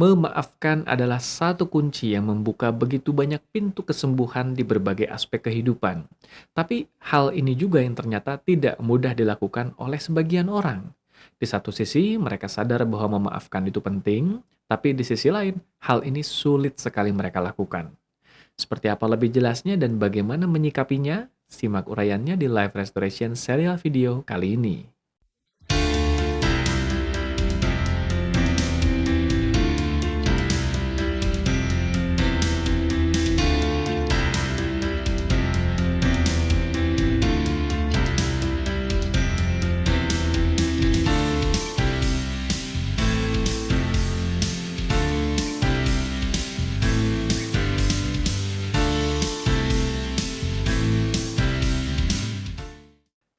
Memaafkan adalah satu kunci yang membuka begitu banyak pintu kesembuhan di berbagai aspek kehidupan. Tapi hal ini juga yang ternyata tidak mudah dilakukan oleh sebagian orang. Di satu sisi, mereka sadar bahwa memaafkan itu penting, tapi di sisi lain, hal ini sulit sekali mereka lakukan. Seperti apa lebih jelasnya dan bagaimana menyikapinya? Simak uraiannya di Live Restoration serial video kali ini.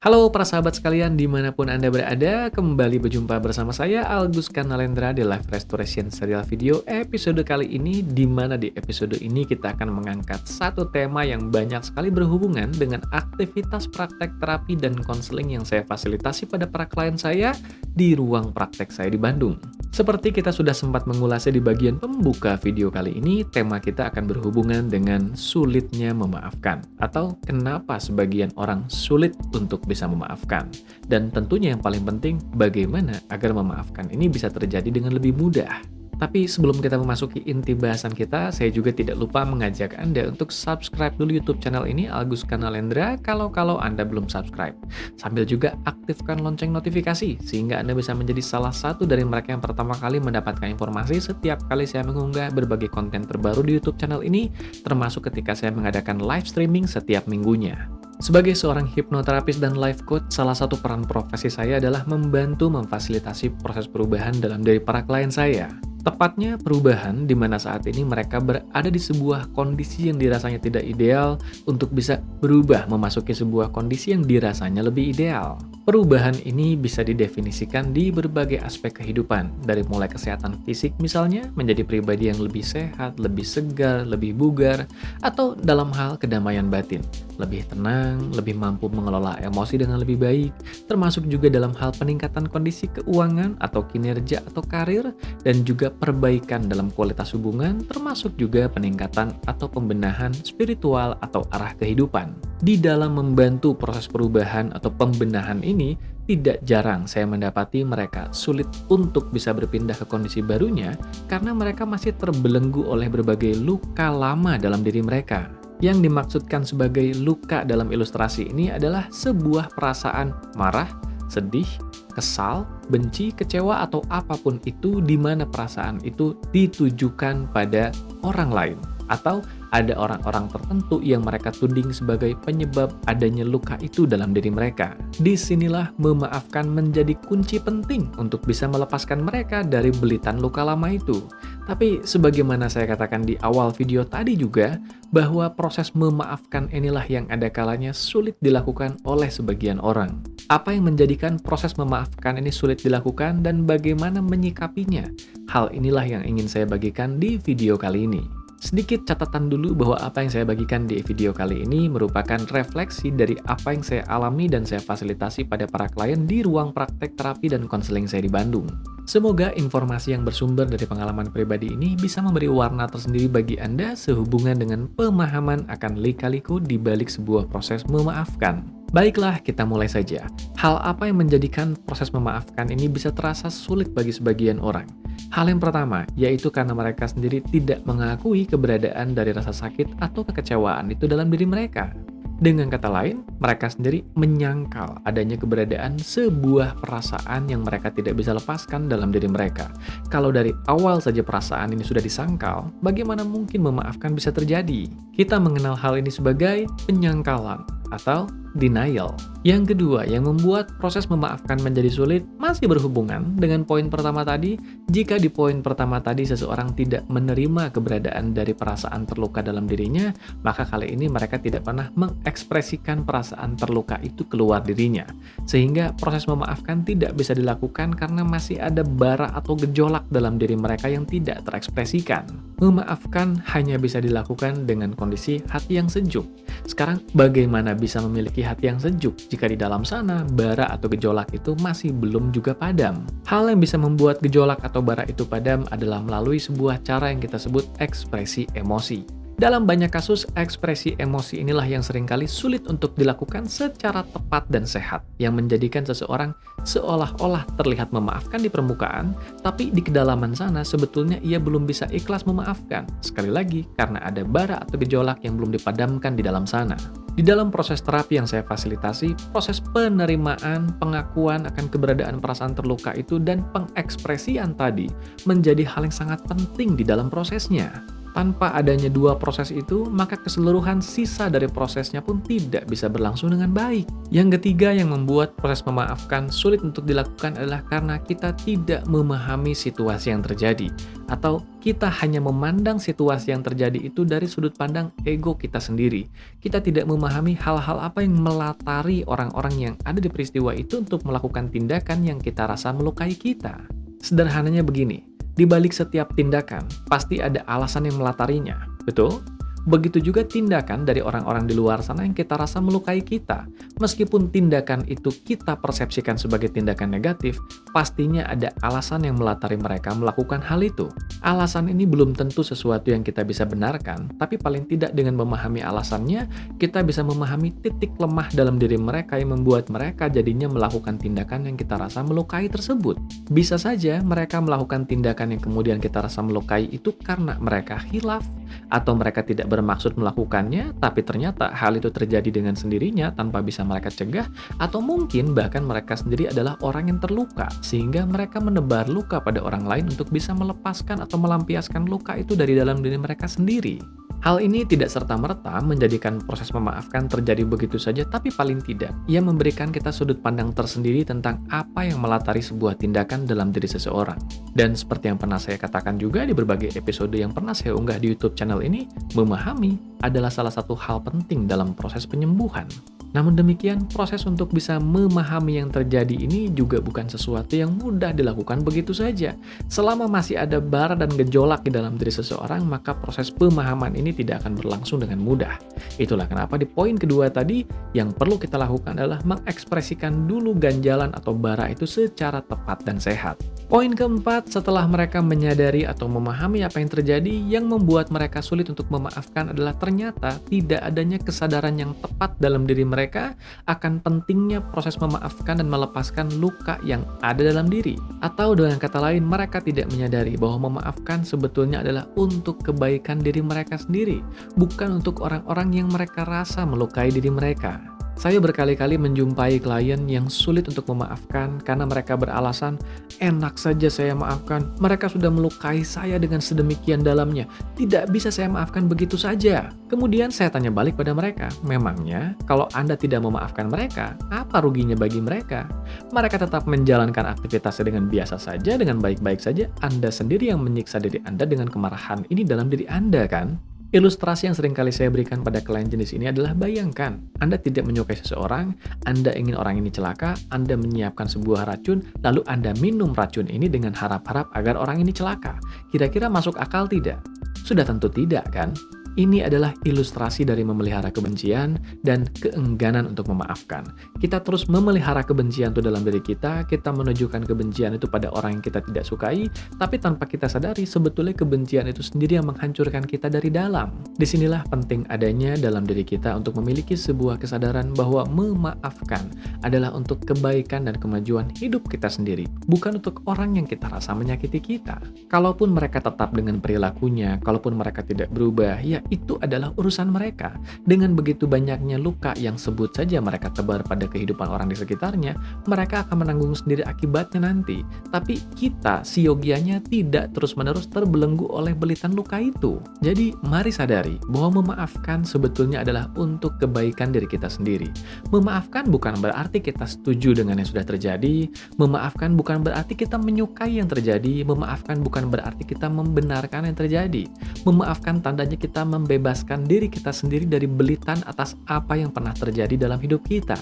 Halo para sahabat sekalian, dimanapun Anda berada, kembali berjumpa bersama saya, Algus Kanalendra di Live Restoration serial video episode kali ini, di mana di episode ini kita akan mengangkat satu tema yang banyak sekali berhubungan dengan aktivitas praktek terapi dan konseling yang saya fasilitasi pada para klien saya di ruang praktek saya di Bandung. Seperti kita sudah sempat mengulasnya di bagian pembuka video kali ini, tema kita akan berhubungan dengan sulitnya memaafkan, atau kenapa sebagian orang sulit untuk bisa memaafkan. Dan tentunya yang paling penting, bagaimana agar memaafkan ini bisa terjadi dengan lebih mudah. Tapi sebelum kita memasuki inti bahasan kita, saya juga tidak lupa mengajak Anda untuk subscribe dulu YouTube channel ini, Algus Kanalendra, kalau Anda belum subscribe. Sambil juga aktifkan lonceng notifikasi, sehingga Anda bisa menjadi salah satu dari mereka yang pertama kali mendapatkan informasi setiap kali saya mengunggah berbagai konten terbaru di YouTube channel ini, termasuk ketika saya mengadakan live streaming setiap minggunya. Sebagai seorang hipnoterapis dan life coach, salah satu peran profesi saya adalah membantu memfasilitasi proses perubahan dalam diri para klien saya. Tepatnya perubahan di mana saat ini mereka berada di sebuah kondisi yang dirasanya tidak ideal untuk bisa berubah memasuki sebuah kondisi yang dirasanya lebih ideal. Perubahan ini bisa didefinisikan di berbagai aspek kehidupan, dari mulai kesehatan fisik misalnya, menjadi pribadi yang lebih sehat, lebih segar, lebih bugar, atau dalam hal kedamaian batin, lebih tenang, lebih mampu mengelola emosi dengan lebih baik, termasuk juga dalam hal peningkatan kondisi keuangan atau kinerja atau karir, dan juga perbaikan dalam kualitas hubungan, termasuk juga peningkatan atau pembenahan spiritual atau arah kehidupan. Di dalam membantu proses perubahan atau pembenahan ini, tidak jarang saya mendapati mereka sulit untuk bisa berpindah ke kondisi barunya karena mereka masih terbelenggu oleh berbagai luka lama dalam diri mereka. Yang dimaksudkan sebagai luka dalam ilustrasi ini adalah sebuah perasaan marah, sedih, kesal, benci, kecewa, atau apapun itu di mana perasaan itu ditujukan pada orang lain. Atau ada orang-orang tertentu yang mereka tuding sebagai penyebab adanya luka itu dalam diri mereka. Disinilah memaafkan menjadi kunci penting untuk bisa melepaskan mereka dari belitan luka lama itu. Tapi sebagaimana saya katakan di awal video tadi juga, bahwa proses memaafkan inilah yang ada kalanya sulit dilakukan oleh sebagian orang. Apa yang menjadikan proses memaafkan ini sulit dilakukan dan bagaimana menyikapinya? Hal inilah yang ingin saya bagikan di video kali ini. Sedikit catatan dulu bahwa apa yang saya bagikan di video kali ini merupakan refleksi dari apa yang saya alami dan saya fasilitasi pada para klien di ruang praktek terapi dan konseling saya di Bandung. Semoga informasi yang bersumber dari pengalaman pribadi ini bisa memberi warna tersendiri bagi Anda sehubungan dengan pemahaman akan lika-liku di balik sebuah proses memaafkan. Baiklah, kita mulai saja. Hal apa yang menjadikan proses memaafkan ini bisa terasa sulit bagi sebagian orang? Hal yang pertama, yaitu karena mereka sendiri tidak mengakui keberadaan dari rasa sakit atau kekecewaan itu dalam diri mereka. Dengan kata lain, mereka sendiri menyangkal adanya keberadaan sebuah perasaan yang mereka tidak bisa lepaskan dalam diri mereka. Kalau dari awal saja perasaan ini sudah disangkal, bagaimana mungkin memaafkan bisa terjadi? Kita mengenal hal ini sebagai penyangkalan atau denial. Yang kedua, yang membuat proses memaafkan menjadi sulit masih berhubungan dengan poin pertama tadi. Jika di poin pertama tadi seseorang tidak menerima keberadaan dari perasaan terluka dalam dirinya, maka kali ini mereka tidak pernah mengekspresikan perasaan terluka itu keluar dirinya. Sehingga proses memaafkan tidak bisa dilakukan karena masih ada bara atau gejolak dalam diri mereka yang tidak terekspresikan. Memaafkan hanya bisa dilakukan dengan kondisi hati yang sejuk. Sekarang bagaimana bisa memiliki hati yang sejuk jika di dalam sana bara atau gejolak itu masih belum juga padam. Hal yang bisa membuat gejolak atau bara itu padam adalah melalui sebuah cara yang kita sebut ekspresi emosi. Dalam banyak kasus, ekspresi emosi inilah yang seringkali sulit untuk dilakukan secara tepat dan sehat, yang menjadikan seseorang seolah-olah terlihat memaafkan di permukaan, tapi di kedalaman sana sebetulnya ia belum bisa ikhlas memaafkan. Sekali lagi, karena ada bara atau gejolak yang belum dipadamkan di dalam sana. Di dalam proses terapi yang saya fasilitasi, proses penerimaan, pengakuan akan keberadaan perasaan terluka itu, dan pengekspresian tadi menjadi hal yang sangat penting di dalam prosesnya. Tanpa adanya dua proses itu, maka keseluruhan sisa dari prosesnya pun tidak bisa berlangsung dengan baik. Yang ketiga yang membuat proses memaafkan sulit untuk dilakukan adalah karena kita tidak memahami situasi yang terjadi, atau kita hanya memandang situasi yang terjadi itu dari sudut pandang ego kita sendiri. Kita tidak memahami hal-hal apa yang melatari orang-orang yang ada di peristiwa itu untuk melakukan tindakan yang kita rasa melukai kita. Sederhananya begini, di balik setiap tindakan, pasti ada alasan yang melatarinya, betul? Begitu juga tindakan dari orang-orang di luar sana yang kita rasa melukai kita. Meskipun tindakan itu kita persepsikan sebagai tindakan negatif, pastinya ada alasan yang melatari mereka melakukan hal itu. Alasan ini belum tentu sesuatu yang kita bisa benarkan, tapi paling tidak dengan memahami alasannya, kita bisa memahami titik lemah dalam diri mereka yang membuat mereka jadinya melakukan tindakan yang kita rasa melukai tersebut. Bisa saja mereka melakukan tindakan yang kemudian kita rasa melukai itu karena mereka khilaf, atau mereka tidak bermaksud melakukannya, tapi ternyata hal itu terjadi dengan sendirinya tanpa bisa mereka cegah, atau mungkin bahkan mereka sendiri adalah orang yang terluka, sehingga mereka menebar luka pada orang lain untuk bisa melepaskan atau melampiaskan luka itu dari dalam diri mereka sendiri. Hal ini tidak serta-merta menjadikan proses memaafkan terjadi begitu saja, tapi paling tidak, ia memberikan kita sudut pandang tersendiri tentang apa yang melatari sebuah tindakan dalam diri seseorang. Dan seperti yang pernah saya katakan juga di berbagai episode yang pernah saya unggah di YouTube channel ini, memahami adalah salah satu hal penting dalam proses penyembuhan. Namun demikian, proses untuk bisa memahami yang terjadi ini juga bukan sesuatu yang mudah dilakukan begitu saja. Selama masih ada bara dan gejolak di dalam diri seseorang, maka proses pemahaman ini tidak akan berlangsung dengan mudah. Itulah kenapa di poin kedua tadi, yang perlu kita lakukan adalah mengekspresikan dulu ganjalan atau bara itu secara tepat dan sehat. Poin keempat, setelah mereka menyadari atau memahami apa yang terjadi, yang membuat mereka sulit untuk memaafkan adalah ternyata tidak adanya kesadaran yang tepat dalam diri mereka akan pentingnya proses memaafkan dan melepaskan luka yang ada dalam diri. Atau dengan kata lain, mereka tidak menyadari bahwa memaafkan sebetulnya adalah untuk kebaikan diri mereka sendiri, bukan untuk orang-orang yang mereka rasa melukai diri mereka. Saya berkali-kali menjumpai klien yang sulit untuk memaafkan karena mereka beralasan, enak saja saya maafkan, mereka sudah melukai saya dengan sedemikian dalamnya, tidak bisa saya maafkan begitu saja. Kemudian saya tanya balik pada mereka, memangnya kalau Anda tidak memaafkan mereka, apa ruginya bagi mereka? Mereka tetap menjalankan aktivitasnya dengan biasa saja, dengan baik-baik saja, Anda sendiri yang menyiksa diri Anda dengan kemarahan ini dalam diri Anda kan? Ilustrasi yang sering kali saya berikan pada klien jenis ini adalah bayangkan, Anda tidak menyukai seseorang, Anda ingin orang ini celaka, Anda menyiapkan sebuah racun, lalu Anda minum racun ini dengan harap-harap agar orang ini celaka. Kira-kira masuk akal tidak? Sudah tentu tidak kan? Ini adalah ilustrasi dari memelihara kebencian dan keengganan untuk memaafkan. Kita terus memelihara kebencian itu dalam diri kita menunjukkan kebencian itu pada orang yang kita tidak sukai, tapi tanpa kita sadari sebetulnya kebencian itu sendiri yang menghancurkan kita dari dalam. Disinilah penting adanya dalam diri kita untuk memiliki sebuah kesadaran bahwa memaafkan adalah untuk kebaikan dan kemajuan hidup kita sendiri, bukan untuk orang yang kita rasa menyakiti kita. Kalaupun mereka tetap dengan perilakunya, kalaupun mereka tidak berubah, ya itu adalah urusan mereka. Dengan begitu banyaknya luka yang sebut saja mereka tebar pada kehidupan orang di sekitarnya, mereka akan menanggung sendiri akibatnya nanti. Tapi kita, siogianya, tidak terus-menerus terbelenggu oleh belitan luka itu. Jadi, mari sadari bahwa memaafkan sebetulnya adalah untuk kebaikan diri kita sendiri. Memaafkan bukan berarti kita setuju dengan yang sudah terjadi, memaafkan bukan berarti kita menyukai yang terjadi, memaafkan bukan berarti kita membenarkan yang terjadi. Memaafkan tandanya kita membebaskan diri kita sendiri dari belitan atas apa yang pernah terjadi dalam hidup kita.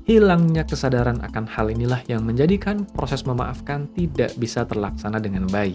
Hilangnya kesadaran akan hal inilah yang menjadikan proses memaafkan tidak bisa terlaksana dengan baik.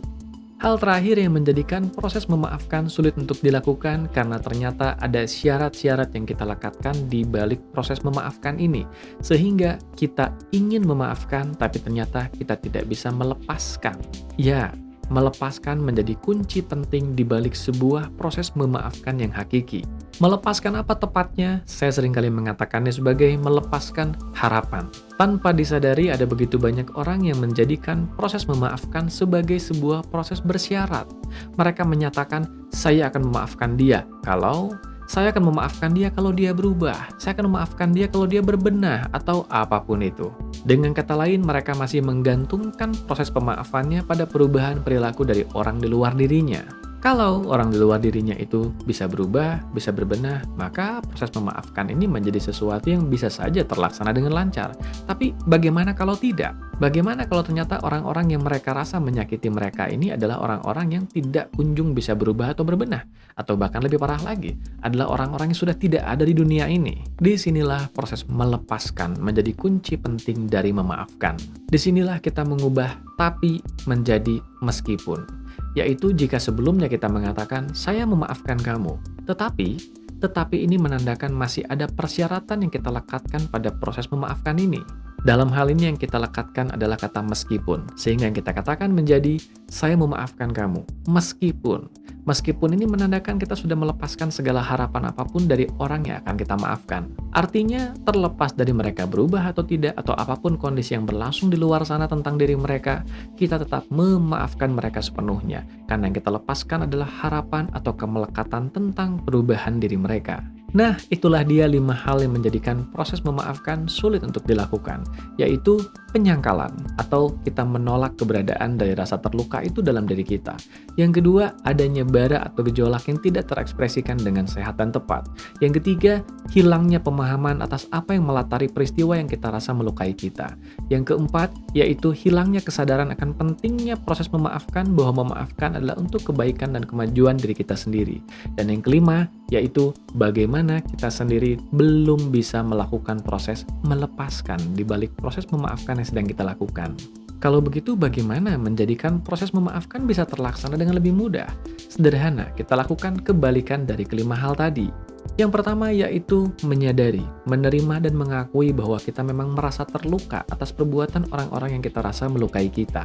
Hal terakhir yang menjadikan proses memaafkan sulit untuk dilakukan karena ternyata ada syarat-syarat yang kita lekatkan di balik proses memaafkan ini. Sehingga kita ingin memaafkan tapi ternyata kita tidak bisa melepaskan. Ya, melepaskan menjadi kunci penting di balik sebuah proses memaafkan yang hakiki. Melepaskan apa tepatnya? Saya seringkali mengatakannya sebagai melepaskan harapan. Tanpa disadari ada begitu banyak orang yang menjadikan proses memaafkan sebagai sebuah proses bersyarat. Mereka menyatakan, saya akan memaafkan dia kalau saya akan memaafkan dia kalau dia berubah, saya akan memaafkan dia kalau dia berbenah, atau apapun itu. Dengan kata lain, mereka masih menggantungkan proses pemaafannya pada perubahan perilaku dari orang di luar dirinya. Kalau orang di luar dirinya itu bisa berubah, bisa berbenah, maka proses memaafkan ini menjadi sesuatu yang bisa saja terlaksana dengan lancar. Tapi bagaimana kalau tidak? Bagaimana kalau ternyata orang-orang yang mereka rasa menyakiti mereka ini adalah orang-orang yang tidak kunjung bisa berubah atau berbenah? Atau bahkan lebih parah lagi, adalah orang-orang yang sudah tidak ada di dunia ini. Disinilah proses melepaskan menjadi kunci penting dari memaafkan. Disinilah kita mengubah tapi menjadi meskipun. Yaitu jika sebelumnya kita mengatakan, saya memaafkan kamu. Tetapi ini menandakan masih ada persyaratan yang kita lekatkan pada proses memaafkan ini. Dalam hal ini yang kita lekatkan adalah kata meskipun. Sehingga yang kita katakan menjadi, saya memaafkan kamu. Meskipun. Meskipun ini menandakan kita sudah melepaskan segala harapan apapun dari orang yang akan kita maafkan. Artinya, terlepas dari mereka berubah atau tidak, atau apapun kondisi yang berlangsung di luar sana tentang diri mereka, kita tetap memaafkan mereka sepenuhnya. Karena yang kita lepaskan adalah harapan atau kemelekatan tentang perubahan diri mereka. Nah, itulah dia 5 hal yang menjadikan proses memaafkan sulit untuk dilakukan, yaitu penyangkalan, atau kita menolak keberadaan dari rasa terluka itu dalam diri kita. Yang kedua, adanya bara atau gejolak yang tidak terekspresikan dengan sehat dan tepat. Yang ketiga, hilangnya pemahaman atas apa yang melatari peristiwa yang kita rasa melukai kita. Yang keempat, yaitu hilangnya kesadaran akan pentingnya proses memaafkan, bahwa memaafkan adalah untuk kebaikan dan kemajuan diri kita sendiri. Dan yang kelima, yaitu bagaimana kita sendiri belum bisa melakukan proses melepaskan di balik proses memaafkan yang sedang kita lakukan. Kalau begitu bagaimana menjadikan proses memaafkan bisa terlaksana dengan lebih mudah? Sederhana, kita lakukan kebalikan dari kelima hal tadi. Yang pertama yaitu menyadari, menerima dan mengakui bahwa kita memang merasa terluka atas perbuatan orang-orang yang kita rasa melukai kita.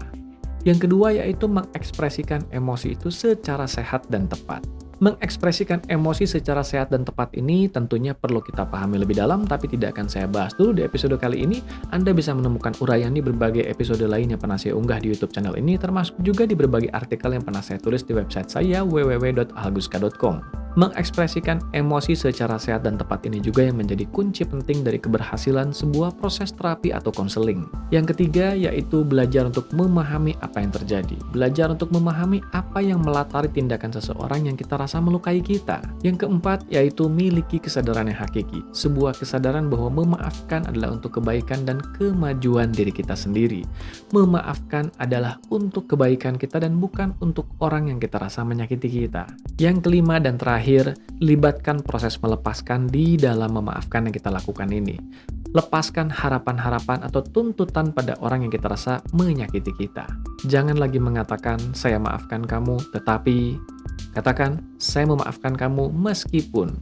Yang kedua yaitu mengekspresikan emosi itu secara sehat dan tepat. Mengekspresikan emosi secara sehat dan tepat ini tentunya perlu kita pahami lebih dalam, tapi tidak akan saya bahas dulu di episode kali ini. Anda bisa menemukan uraian di berbagai episode lain yang pernah saya unggah di YouTube channel ini, termasuk juga di berbagai artikel yang pernah saya tulis di website saya www.alguska.com. Mengekspresikan emosi secara sehat dan tepat ini juga yang menjadi kunci penting dari keberhasilan sebuah proses terapi atau konseling. Yang ketiga yaitu belajar untuk memahami apa yang terjadi. Belajar untuk memahami apa yang melatari tindakan seseorang yang kita rasa melukai kita. Yang keempat yaitu miliki kesadaran yang hakiki. Sebuah kesadaran bahwa memaafkan adalah untuk kebaikan dan kemajuan diri kita sendiri. Memaafkan adalah untuk kebaikan kita dan bukan untuk orang yang kita rasa menyakiti kita. Yang kelima dan terakhir, libatkan proses melepaskan di dalam memaafkan yang kita lakukan ini. Lepaskan harapan-harapan atau tuntutan pada orang yang kita rasa menyakiti kita. Jangan lagi mengatakan, saya maafkan kamu, tetapi katakan, saya memaafkan kamu meskipun.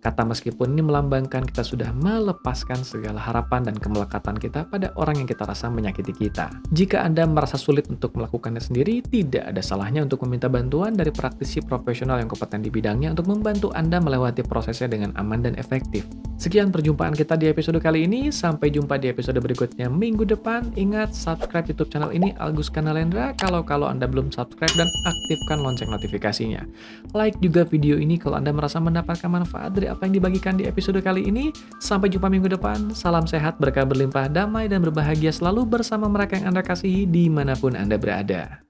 Kata meskipun ini melambangkan kita sudah melepaskan segala harapan dan kemelekatan kita pada orang yang kita rasa menyakiti kita. Jika Anda merasa sulit untuk melakukannya sendiri, tidak ada salahnya untuk meminta bantuan dari praktisi profesional yang kompeten di bidangnya untuk membantu Anda melewati prosesnya dengan aman dan efektif. Sekian perjumpaan kita di episode kali ini. Sampai jumpa di episode berikutnya minggu depan. Ingat, subscribe YouTube channel ini Alguska Nalendra kalau Anda belum subscribe, dan aktifkan lonceng notifikasinya. Like juga video ini kalau Anda merasa mendapatkan manfaat dari apa yang dibagikan di episode kali ini. Sampai jumpa minggu depan. Salam sehat, berkah berlimpah, damai dan berbahagia selalu bersama mereka yang Anda kasihi dimanapun Anda berada.